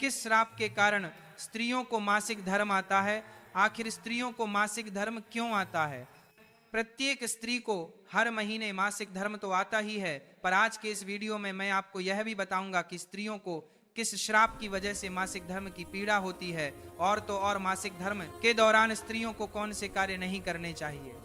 किस श्राप के कारण स्त्रियों को मासिक धर्म आता है? आखिर स्त्रियों को मासिक धर्म क्यों आता है? प्रत्येक स्त्री को हर महीने मासिक धर्म तो आता ही है, पर आज के इस वीडियो में मैं आपको यह भी बताऊंगा कि स्त्रियों को किस श्राप की वजह से मासिक धर्म की पीड़ा होती है, और तो और मासिक धर्म के दौरान स्त्रियों को कौन से कार्य नहीं करने चाहिए।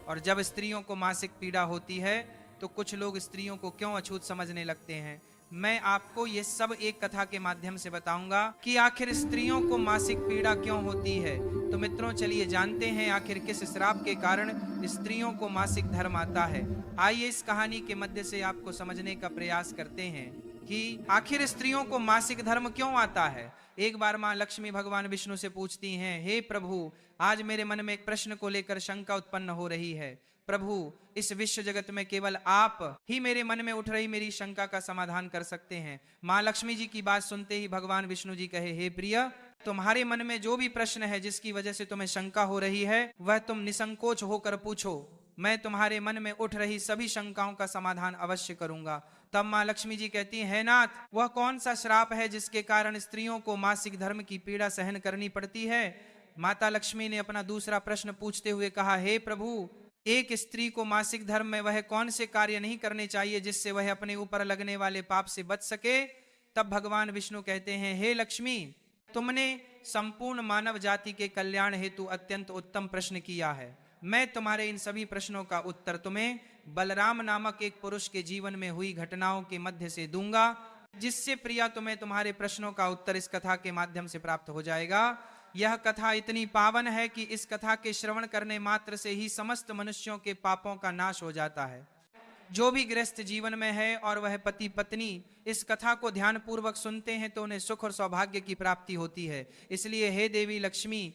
और जब स्त्रियों को मासिक पीड़ा होती है तो कुछ लोग स्त्रियों को क्यों अछूत समझने लगते हैं। मैं आपको ये सब एक कथा के माध्यम से बताऊंगा कि आखिर स्त्रियों को मासिक पीड़ा क्यों होती है। तो मित्रों, चलिए जानते हैं आखिर किस श्राप के कारण स्त्रियों को मासिक धर्म आता है। आइए इस कहानी के मध्य से आपको समझने का प्रयास करते हैं कि आखिर स्त्रियों को मासिक धर्म क्यों आता है। एक बार मां लक्ष्मी भगवान विष्णु से पूछती हैं, हे प्रभु, आज मेरे मन में एक प्रश्न को लेकर शंका उत्पन्न हो रही है। प्रभु, इस विश्व जगत में केवल आप ही मेरे मन में उठ रही मेरी शंका का समाधान कर सकते हैं। मां लक्ष्मी जी की बात सुनते ही भगवान विष्णु जी कहे, हे प्रिय, तुम्हारे मन में जो भी प्रश्न है, जिसकी वजह से तुम्हें शंका हो रही है, वह तुम निसंकोच होकर पूछो। मैं तुम्हारे मन में उठ रही सभी शंकाओं का समाधान अवश्य करूंगा। तब मां लक्ष्मी जी कहती हैं, हे नाथ, वह कौन सा श्राप है जिसके कारण स्त्रियों को मासिक धर्म की पीड़ा सहन करनी पड़ती है? माता लक्ष्मी ने अपना दूसरा प्रश्न पूछते हुए कहा, हे प्रभु, एक स्त्री को मासिक धर्म में वह कौन से कार्य नहीं करने चाहिए जिससे वह अपने ऊपर लगने वाले पाप से बच सके? तब भगवान विष्णु कहते हैं, हे लक्ष्मी, तुमने संपूर्ण मानव जाति के कल्याण हेतु अत्यंत उत्तम प्रश्न किया है। मैं तुम्हारे इन सभी प्रश्नों का उत्तर तुम्हें बलराम नामक एक पुरुष के जीवन में हुई घटनाओं के मध्य से दूंगा, जिससे प्रिया तुम्हें तुम्हारे प्रश्नों का उत्तर इस कथा के माध्यम से प्राप्त हो जाएगा। यह कथा इतनी पावन है कि इस कथा के श्रवण करने मात्र से ही समस्त मनुष्यों के पापों का नाश हो जाता है। जो भी गृहस्थ जीवन में है और वह पति पत्नी इस कथा को ध्यान पूर्वक सुनते हैं तो उन्हें सुख और सौभाग्य की प्राप्ति होती है। इसलिए हे देवी लक्ष्मी,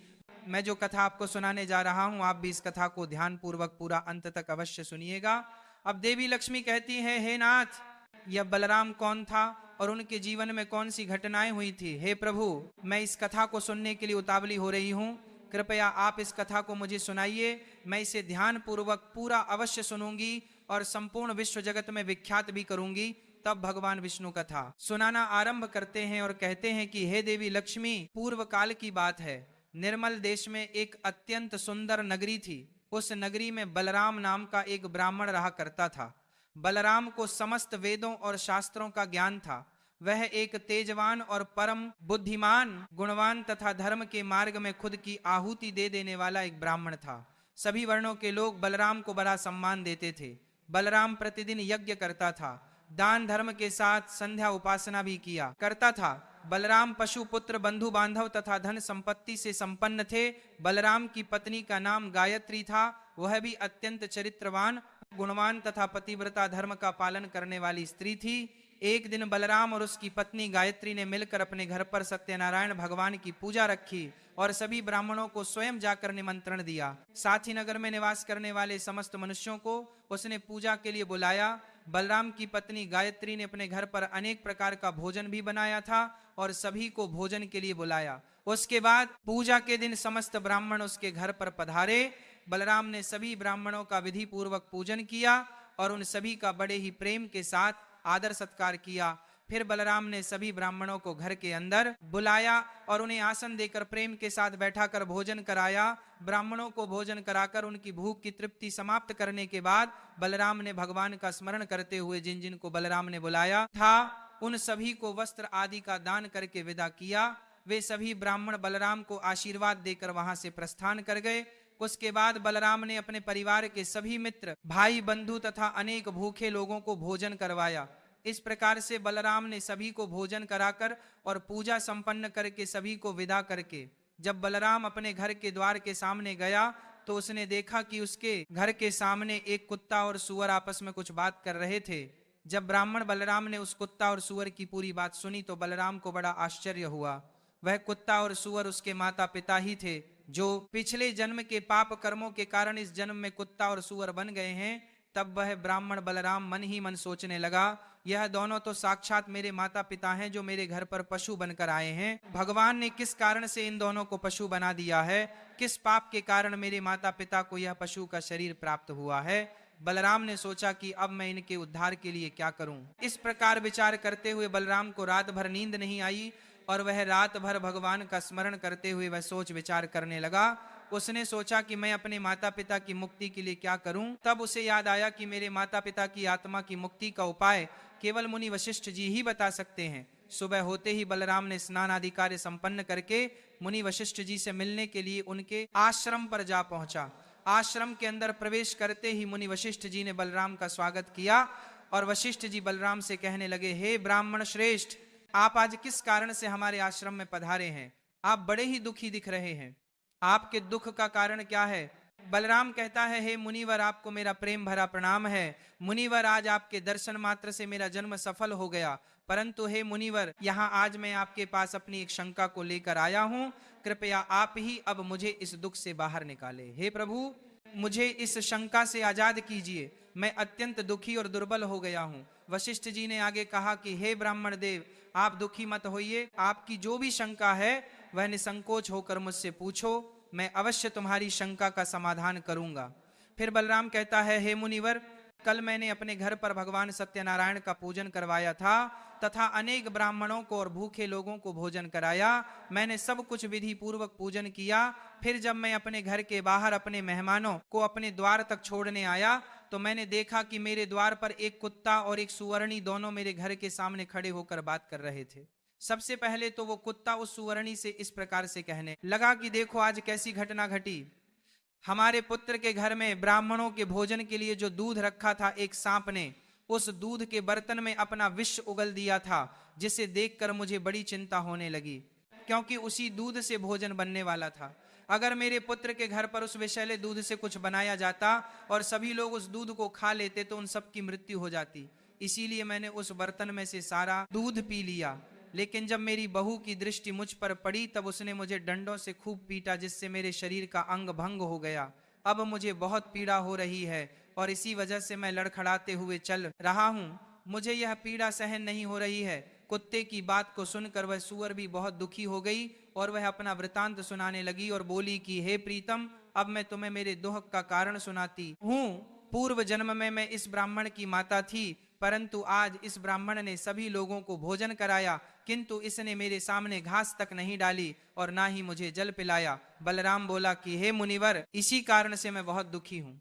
मैं जो कथा आपको सुनाने जा रहा हूं, आप भी इस कथा को ध्यान पूर्वक पूरा अंत तक अवश्य सुनिएगा। अब देवी लक्ष्मी कहती है, हे नाथ, यह बलराम कौन था और उनके जीवन में कौन सी घटनाएं हुई थी? हे प्रभु, मैं इस कथा को सुनने के लिए उतावली हो रही हूं, कृपया आप इस कथा को मुझे सुनाइए। मैं इसे ध्यान पूर्वक पूरा अवश्य सुनूंगी और संपूर्ण विश्व जगत में विख्यात भी करूंगी। तब भगवान विष्णु कथा सुनाना आरंभ करते हैं और कहते हैं कि हे देवी लक्ष्मी, पूर्व काल की बात है। निर्मल देश में एक अत्यंत सुंदर नगरी थी। उस नगरी में बलराम नाम का एक ब्राह्मण रहा करता था। बलराम को समस्त वेदों और शास्त्रों का ज्ञान था। वह एक तेजवान और परम बुद्धिमान, गुणवान तथा धर्म के मार्ग में खुद की आहुति दे देने वाला एक ब्राह्मण था। सभी वर्णों के लोग बलराम को बड़ा सम्मान देते थे। बलराम प्रतिदिन यज्ञ करता था, दान धर्म के साथ संध्या उपासना भी किया करता था। बलराम पशु पुत्र बंधु बांधव तथा धन संपत्ति से संपन्न थे। बलराम की पत्नी का नाम गायत्री था। वह भी अत्यंत चरित्रवान, गुणवान तथा पतिव्रता धर्म का पालन करने वाली स्त्री थी। एक दिन बलराम और उसकी पत्नी गायत्री ने मिलकर अपने घर पर सत्यनारायण भगवान की पूजा रखी और सभी ब्राह्मणों को स्वयं जाकर निमंत्रण दिया। साथ ही नगर में निवास करने वाले समस्त मनुष्यों को उसने पूजा के लिए बुलाया। बलराम की पत्नी गायत्री ने अपने घर पर अनेक प्रकार का भोजन भी बनाया था और सभी को भोजन के लिए बुलाया। उसके बाद पूजा के दिन समस्त ब्राह्मण उसके घर पर पधारे। बलराम ने सभी ब्राह्मणों का विधि पूर्वक पूजन किया और उन सभी का बड़े ही प्रेम के साथ आदर सत्कार किया। फिर बलराम ने सभी ब्राह्मणों को घर के अंदर बुलाया और उन्हें आसन देकर प्रेम के साथ बैठाकर भोजन कराया। ब्राह्मणों को भोजन कराकर उनकी भूख की तृप्ति समाप्त करने के बाद बलराम ने भगवान का स्मरण करते हुए जिन जिन को बलराम ने बुलाया था, उन सभी को वस्त्र आदि का दान करके विदा किया। वे सभी ब्राह्मण बलराम को आशीर्वाद देकर वहां से प्रस्थान कर गए। उसके बाद बलराम ने अपने परिवार के सभी मित्र, भाई, बंधु तथा अनेक भूखे लोगों को भोजन करवाया। इस प्रकार से बलराम ने सभी को भोजन कराकर और पूजा संपन्न करके सभी को विदा करके जब बलराम अपने घर के द्वार के सामने गया तो उसने देखा कि उसके घर के सामने एक कुत्ता और सूअर आपस में कुछ बात कर रहे थे। जब ब्राह्मण बलराम ने उस कुत्ता और सूअर की पूरी बात सुनी तो बलराम को बड़ा आश्चर्य हुआ। वह कुत्ता और सूअर उसके माता पिता ही थे, जो पिछले जन्म के पाप कर्मों के कारण इस जन्म में कुत्ता और सूअर बन गए हैं। तब वह ब्राह्मण बलराम मन ही मन सोचने लगा, यह दोनों तो साक्षात मेरे माता पिता हैं जो मेरे घर पर पशु बनकर आए हैं। भगवान ने किस कारण से इन दोनों को पशु बना दिया है? किस पाप के कारण मेरे माता पिता को यह पशु का शरीर प्राप्त हुआ है? बलराम ने सोचा कि अब मैं इनके उद्धार के लिए क्या करूं। इस प्रकार विचार करते हुए बलराम को रात भर नींद नहीं आई। और वह रात भर भगवान का स्मरण करते हुए वह सोच विचार करने लगा। उसने सोचा कि मैं अपने माता पिता की मुक्ति के लिए क्या करूं। तब उसे याद आया कि मेरे माता पिता की आत्मा की मुक्ति का उपाय केवल मुनि वशिष्ठ जी ही बता सकते हैं। सुबह होते ही बलराम ने स्नान आदि कार्य संपन्न करके मुनि वशिष्ठ जी से मिलने के लिए उनके आश्रम पर जा पहुंचा। आश्रम के अंदर प्रवेश करते ही मुनि वशिष्ठ जी ने बलराम का स्वागत किया और वशिष्ठ जी बलराम से कहने लगे, हे ब्राह्मण श्रेष्ठ, आप आज किस कारण से हमारे आश्रम में पधारे हैं? आप बड़े ही दुखी दिख रहे हैं। आपके दुख का कारण क्या है? बलराम कहता है, हे मुनिवर, आपको मेरा प्रेम भरा प्रणाम है। मुनिवर, आज आपके दर्शन मात्र से मेरा जन्म सफल हो गया, परंतु हे मुनिवर, यहाँ आज मैं आपके पास अपनी एक शंका को लेकर आया हूँ। कृपया आप ही अब मुझे इस दुख से बाहर निकाले। हे प्रभु, मुझे इस शंका से आजाद कीजिए। मैं अत्यंत दुखी और दुर्बल हो गया हूँ। वशिष्ठ जी ने आगे कहा कि हे ब्राह्मण देव, आप दुखी मत होइए। आपकी जो भी शंका है वह निसंकोच होकर मुझसे पूछो, मैं अवश्य तुम्हारी शंका का समाधान करूंगा। फिर बलराम कहता है, हे मुनिवर, कल मैंने अपने घर पर भगवान सत्यनारायण का पूजन करवाया था तथा अनेक ब्राह्मणों को और भूखे लोगों को भोजन कराया। मैंने सब कुछ विधि पूर्वक पूजन किया। फिर जब मैं अपने घर के बाहर अपने मेहमानों को अपने द्वार तक छोड़ने आया तो मैंने देखा कि मेरे द्वार पर एक कुत्ता और एक सुवर्णी दोनों मेरे घर के सामने खड़े होकर बात कर रहे थे। सबसे पहले तो वो कुत्ता उस सुवर्णी से इस प्रकार से कहने लगा कि देखो आज कैसी घटना घटी। हमारे पुत्र के घर में ब्राह्मणों के भोजन के लिए जो दूध रखा था, एक सांप ने उस दूध के बर्तन में अपना विष उगल दिया था, जिसे देखकर मुझे बड़ी चिंता होने लगी, क्योंकि उसी दूध से भोजन बनने वाला था। अगर मेरे पुत्र के घर पर उस विषैले दूध से कुछ बनाया जाता और सभी लोग उस दूध को खा लेते तो उन सब की मृत्यु हो जाती। इसीलिए मैंने उस बर्तन में से सारा दूध पी लिया। लेकिन जब मेरी बहू की दृष्टि मुझ पर पड़ी तब उसने मुझे डंडों से खूब पीटा, जिससे मेरे शरीर का अंग भंग हो गया। अब मुझे बहुत पीड़ा हो रही है और इसी वजह से मैं लड़खड़ाते हुए चल रहा हूँ। मुझे यह पीड़ा सहन नहीं हो रही है। कुत्ते की बात को सुनकर वह सूअर भी बहुत दुखी हो गई और वह अपना वृतांत सुनाने लगी और बोली कि हे प्रीतम, अब मैं तुम्हें मेरे दुख का कारण सुनाती हूँ। पूर्व जन्म में मैं इस ब्राह्मण की माता थी, परंतु आज इस ब्राह्मण ने सभी लोगों को भोजन कराया, किंतु इसने मेरे सामने घास तक नहीं डाली और ना ही मुझे जल पिलाया। बलराम बोला कि हे मुनिवर, इसी कारण से मैं बहुत दुखी हूँ।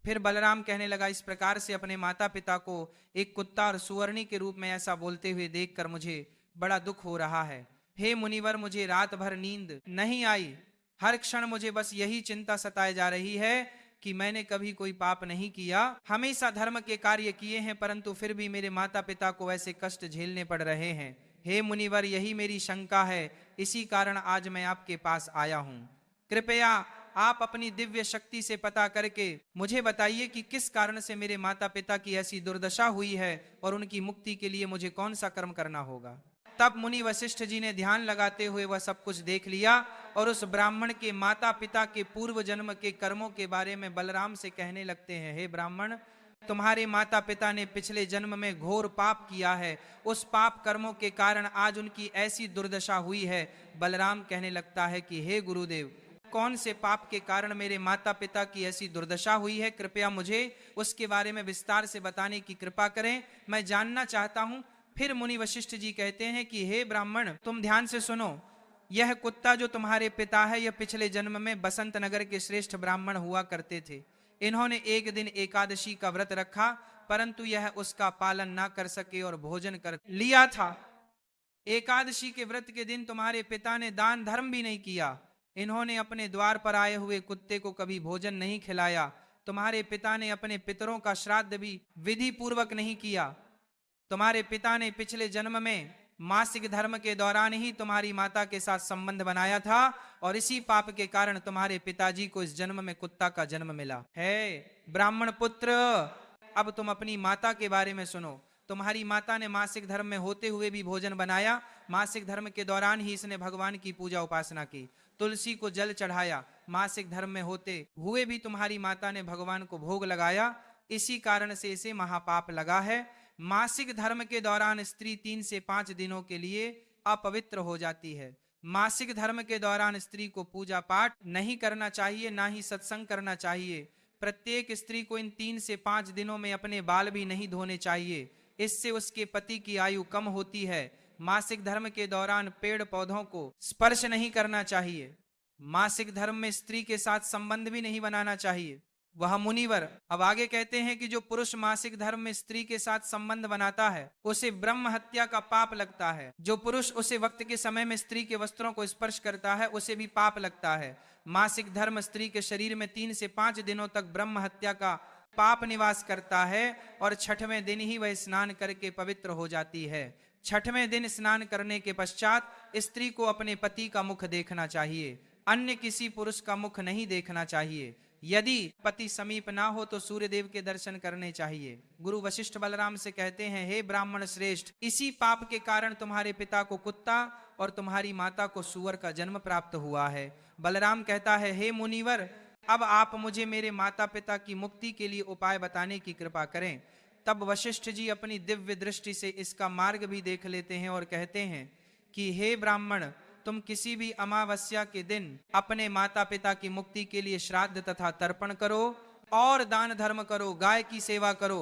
फिर बलराम कहने लगा, इस प्रकार से अपने माता पिता को एक कुत्ता और सुवर्णी के रूप में ऐसा बोलते हुए देखकर मुझे बड़ा दुख हो रहा है। हे मुनिवर, मुझे रात भर नींद नहीं आई। हर क्षण मुझे बस यही चिंता सताए जा रही है कि मैंने कभी कोई पाप नहीं किया, हमेशा धर्म के कार्य किए हैं, परंतु फिर भी मेरे माता पिता को ऐसे कष्ट झेलने पड़ रहे हैं। हे मुनिवर, यही मेरी शंका है, इसी कारण आज मैं आपके पास आया हूं। कृपया आप अपनी दिव्य शक्ति से पता करके मुझे बताइए कि किस कारण से मेरे माता पिता की ऐसी दुर्दशा हुई है और उनकी मुक्ति के लिए मुझे कौन सा कर्म करना होगा। तब मुनि वशिष्ठ जी ने ध्यान लगाते हुए वह सब कुछ देख लिया और उस ब्राह्मण के माता पिता के पूर्व जन्म के कर्मों के बारे में बलराम से कहने लगते हैं, हे ब्राह्मण, तुम्हारे माता पिता ने पिछले जन्म में घोर पाप किया है, उस पाप कर्मों के कारण आज उनकी ऐसी दुर्दशा हुई है। बलराम कहने लगता है कि हे गुरुदेव, कौन से पाप के कारण मेरे माता पिता की ऐसी दुर्दशा हुई है, कृपया मुझे उसके बारे में विस्तार से बताने की कृपा करें, मैं जानना चाहता हूं। फिर मुनि वशिष्ठ जी कहते हैं कि हे ब्राह्मण, तुम ध्यान से सुनो। यह कुत्ता जो तुम्हारे पिता है, यह पिछले जन्म में बसंत नगर के श्रेष्ठ ब्राह्मण हुआ करते थे। इन्होंने एक दिन एकादशी का व्रत रखा, परंतु यह उसका पालन ना कर सके और भोजन कर लिया था। एकादशी के व्रत के दिन तुम्हारे पिता ने दान धर्म भी नहीं किया। इन्होंने अपने द्वार पर आए हुए कुत्ते को कभी भोजन नहीं खिलाया। तुम्हारे पिता ने अपने पितरों का श्राद्ध भी विधि पूर्वक नहीं किया। तुम्हारे पिता ने पिछले जन्म में मासिक धर्म के दौरान ही तुम्हारी माता के साथ संबंध बनाया था और इसी पाप के कारण तुम्हारे पिताजी को इस जन्म में कुत्ता का जन्म मिला है। ब्राह्मण पुत्र, अब तुम अपनी माता के बारे में सुनो। तुम्हारी माता ने मासिक धर्म में होते हुए भी भोजन बनाया। मासिक धर्म के दौरान ही इसने भगवान की पूजा उपासना की, तुलसी को जल चढ़ाया। मासिक धर्म में होते हुए भी तुम्हारी माता ने भगवान को भोग लगाया, इसी कारण से इसे महापाप लगा है। मासिक धर्म के दौरान स्त्री 3 से 5 दिनों के लिए अपवित्र हो जाती है। मासिक धर्म के दौरान स्त्री को पूजा पाठ नहीं करना चाहिए, ना ही सत्संग करना चाहिए। प्रत्येक स्त्री को इन 3 से 5 दिनों में अपने बाल भी नहीं धोने चाहिए, इससे उसके पति की आयु कम होती है। मासिक धर्म के दौरान पेड़ पौधों को स्पर्श नहीं करना चाहिए। मासिक धर्म में स्त्री के साथ संबंध भी नहीं बनाना चाहिए। वह मुनिवर अब आगे कहते हैं कि जो पुरुष मासिक धर्म में स्त्री के साथ संबंध बनाता है उसे ब्रह्म हत्या का पाप लगता है। जो पुरुष उसे वक्त के समय में स्त्री के वस्त्रों को स्पर्श करता है उसे भी पाप लगता है। मासिक धर्म स्त्री के शरीर में 3 से 5 दिनों तक ब्रह्म हत्या का पाप निवास करता है और छठवें दिन ही वह स्नान करके पवित्र हो जाती है। छठवें दिन स्नान करने के पश्चात स्त्री को अपने पति का मुख देखना चाहिए, अन्य किसी पुरुष का मुख नहीं देखना चाहिए। यदि पति समीप ना हो तो सूर्यदेव के दर्शन करने चाहिए। गुरु वशिष्ठ बलराम से कहते हैं, हे ब्राह्मण श्रेष्ठ, इसी पाप के कारण तुम्हारे पिता को कुत्ता और तुम्हारी माता को सूअर का जन्म प्राप्त हुआ है। बलराम कहता है, हे मुनिवर, अब आप मुझे मेरे माता पिता की मुक्ति के लिए उपाय बताने की कृपा करें। तब वशिष्ठ जी अपनी दिव्य दृष्टि से इसका मार्ग भी देख लेते हैं और कहते हैं कि हे ब्राह्मण, तुम किसी भी अमावस्या के दिन अपने माता पिता की मुक्ति के लिए श्राद्ध तथा तर्पण करो और दान धर्म करो, गाय की सेवा करो,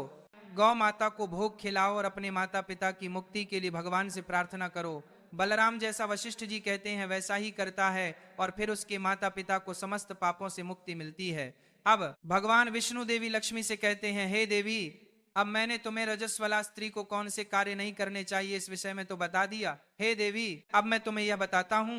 गौ माता को भोग खिलाओ और अपने माता पिता की मुक्ति के लिए भगवान से प्रार्थना करो। बलराम जैसा वशिष्ठ जी कहते हैं वैसा ही करता है और फिर उसके माता पिता को समस्त पापों से मुक्ति मिलती है। अब भगवान विष्णु देवी लक्ष्मी से कहते हैं, हे देवी, अब मैंने तुम्हें रजस्वला स्त्री को कौन से कार्य नहीं करने चाहिए इस विषय में तो बता दिया। हे देवी, अब मैं तुम्हें यह बताता हूं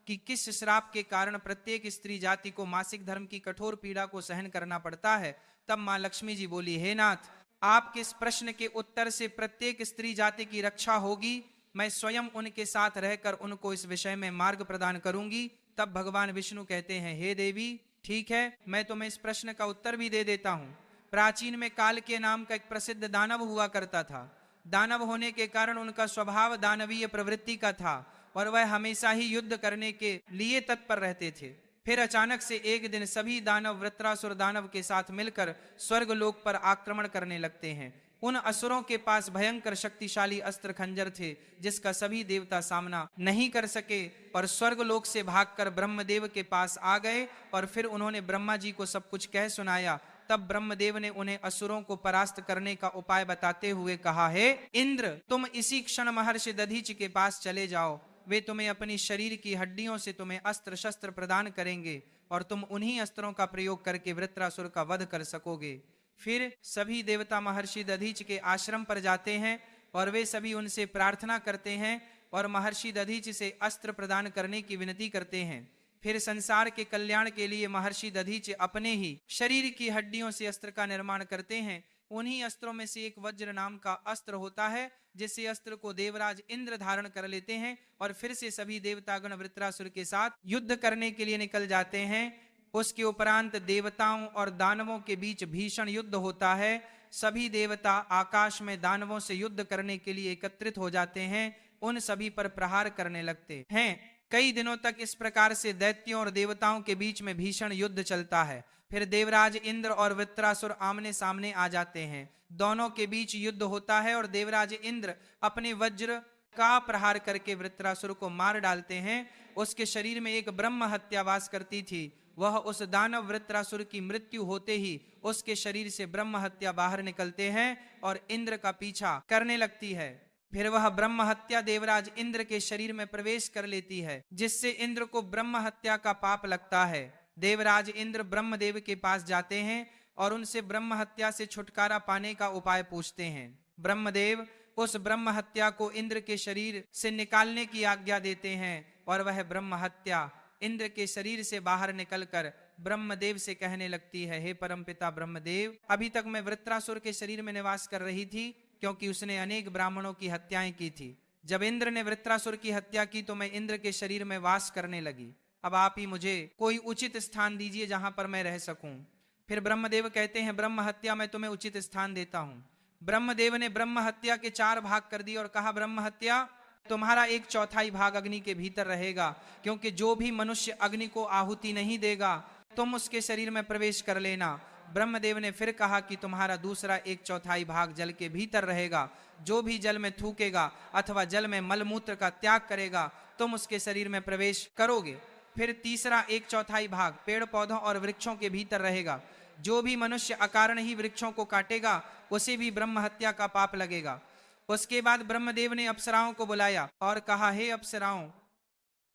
कि किस श्राप के कारण प्रत्येक स्त्री जाति को मासिक धर्म की कठोर पीड़ा को सहन करना पड़ता है। तब मां लक्ष्मी जी बोली, हे नाथ, आपके इस प्रश्न के उत्तर से प्रत्येक स्त्री जाति की रक्षा होगी। मैं स्वयं उनके साथ रहकर उनको इस विषय में मार्ग प्रदान करूंगी। तब भगवान विष्णु कहते हैं, हे देवी, ठीक है, मैं तुम्हें इस प्रश्न का उत्तर भी दे देता हूं। प्राचीन में काल के नाम का एक प्रसिद्ध दानव हुआ करता था। दानव होने के कारण उनका स्वभाव दानवीय प्रवृत्ति का था और वह हमेशा ही युद्ध करने के लिए तत्पर रहते थे। फिर अचानक से एक दिन सभी दानव वृत्रासुर दानव के साथ मिलकर स्वर्ग लोक पर आक्रमण करने लगते हैं। उन असुरों के पास भयंकर शक्तिशाली अस्त्र खंजर थे जिसका सभी देवता सामना नहीं कर सके और स्वर्ग लोक से भागकर ब्रह्मदेव के पास आ गए और फिर उन्होंने ब्रह्मा जी को सब कुछ कह सुनाया। तब ब्रह्मदेव ने उन्हें असुरों को परास्त करने का उपाय बताते हुए कहा, हे इंद्र, तुम इसी क्षण महर्षि दधीच के पास चले जाओ। वे तुम्हें अपनी शरीर की हड्डियों से तुम्हें अस्त्र शस्त्र प्रदान करेंगे और तुम उन्हीं अस्त्रों का प्रयोग करके वृत्रासुर का वध कर सकोगे। फिर सभी देवता महर्षि दधीच के आश्रम पर जाते हैं और वे सभी उनसे प्रार्थना करते हैं और महर्षि दधीच से अस्त्र प्रदान करने की विनती करते हैं। फिर संसार के कल्याण के लिए महर्षि दधीच अपने ही शरीर की हड्डियों से अस्त्र का निर्माण करते हैं। उन्हीं अस्त्रों में से एक वज्र नाम का अस्त्र होता है, जिससे अस्त्र को देवराज इंद्र धारण कर लेते हैं और फिर से सभी देवतागण वृत्रासुर के साथ युद्ध करने के लिए निकल जाते हैं। उसके उपरांत देवताओं और दानवों के बीच भीषण युद्ध होता है। सभी देवता आकाश में दानवों से युद्ध करने के लिए एकत्रित हो जाते हैं, उन सभी पर प्रहार करने लगते हैं। कई दिनों तक इस प्रकार से दैत्यों और देवताओं के बीच में भीषण युद्ध चलता है। फिर देवराज इंद्र और वृत्रासुर आमने सामने आ जाते हैं। दोनों के बीच युद्ध होता है और देवराज इंद्र अपने वज्र का प्रहार करके वृत्रासुर को मार डालते हैं। उसके शरीर में एक ब्रह्म हत्या वास करती थी। वह उस दानव वृत्रासुर की मृत्यु होते ही उसके शरीर से ब्रह्म हत्या बाहर निकलते हैं और इंद्र का पीछा करने लगती है। फिर वह ब्रह्म हत्या देवराज इंद्र के शरीर में प्रवेश कर लेती है, जिससे इंद्र को ब्रह्म हत्या का पाप लगता है। देवराज इंद्र ब्रह्मदेव के पास जाते हैं और उनसे ब्रह्म हत्या से छुटकारा पाने का उपाय पूछते हैं। ब्रह्मदेव उस ब्रह्म हत्या को इंद्र के शरीर से निकालने की आज्ञा देते हैं और वह ब्रह्म हत्या इंद्र के शरीर से बाहर निकलकर ब्रह्मदेव से कहने लगती है, हे परमपिता ब्रह्मदेव, अभी तक मैं वृत्रासुर के शरीर में निवास कर रही थी क्योंकि उसने अनेक ब्राह्मणों की हत्याएं की थी। जब इंद्र ने वृत्रासुर की हत्या की तो मैं इंद्र के शरीर में वास करने लगी। अब आप ही मुझे कोई उचित स्थान दीजिए जहां पर मैं रह सकूं। फिर ब्रह्मदेव कहते हैं, ब्रह्म हत्या मैं तुम्हें उचित स्थान देता हूं। ब्रह्मदेव ने ब्रह्म हत्या के 4 भाग कर दिए और कहा, ब्रह्म हत्या तुम्हारा 1/4 भाग अग्नि के भीतर रहेगा, क्योंकि जो भी मनुष्य अग्नि को आहुति नहीं देगा तुम उसके शरीर में प्रवेश कर लेना। ब्रह्मदेव ने फिर कहा कि तुम्हारा दूसरा 1/4 भाग जल के भीतर रहेगा। जो भी जल में थूकेगा अथवा जल में मलमूत्र का त्याग करेगा तुम उसके शरीर में प्रवेश करोगे। फिर तीसरा 1/4 भाग पेड़ पौधों और वृक्षों के भीतर रहेगा। जो भी मनुष्य अकारण ही वृक्षों को काटेगा उसे भी ब्रह्म हत्या का पाप लगेगा। उसके बाद ब्रह्मदेव ने अप्सराओं को बुलाया और कहा, हे अप्सराओं,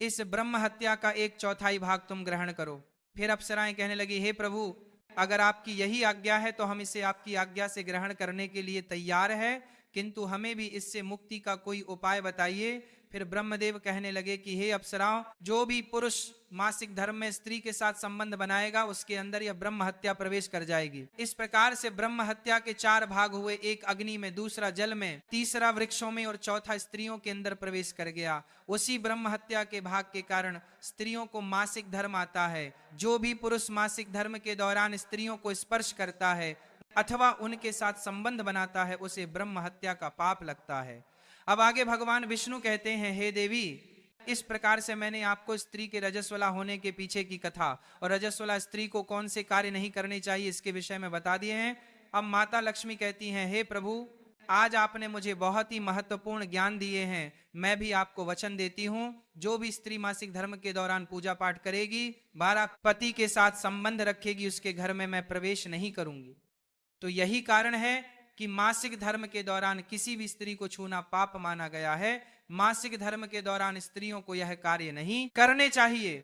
इस ब्रह्म हत्या का 1/4 भाग तुम ग्रहण करो। फिर अप्सराएं कहने लगी, हे प्रभु, अगर आपकी यही आज्ञा है तो हम इसे आपकी आज्ञा से ग्रहण करने के लिए तैयार है, किंतु हमें भी इससे मुक्ति का कोई उपाय बताइए। फिर ब्रह्मदेव कहने लगे कि हे अप्सराओं, जो भी पुरुष मासिक धर्म में स्त्री के साथ संबंध बनाएगा उसके अंदर यह ब्रह्म हत्या प्रवेश कर जाएगी। इस प्रकार से ब्रह्म हत्या के 4 भाग हुए, एक अग्नि में, दूसरा जल में, तीसरा वृक्षों में और चौथा स्त्रियों के अंदर प्रवेश कर गया। उसी ब्रह्म हत्या के भाग के कारण स्त्रियों को मासिक धर्म आता है। जो भी पुरुष मासिक धर्म के दौरान स्त्रियों को स्पर्श करता है अथवा उनके साथ संबंध बनाता है उसे ब्रह्म हत्या का पाप लगता है। अब आगे भगवान विष्णु कहते हैं, हे देवी, इस प्रकार से मैंने आपको स्त्री के रजस्वला होने के पीछे की कथा और रजस्वला स्त्री को कौन से कार्य नहीं करने चाहिए इसके विषय में बता दिए हैं। अब माता लक्ष्मी कहती हैं, हे प्रभु, आज आपने मुझे बहुत ही महत्वपूर्ण ज्ञान दिए हैं। मैं भी आपको वचन देती हूं, जो भी स्त्री मासिक धर्म के दौरान पूजा पाठ करेगी, 12 पति के साथ संबंध रखेगी, उसके घर में मैं प्रवेश नहीं करूंगी। तो यही कारण है कि मासिक धर्म के दौरान किसी भी स्त्री को छूना पाप माना गया है। मासिक धर्म के दौरान स्त्रियों को यह कार्य नहीं करने चाहिए।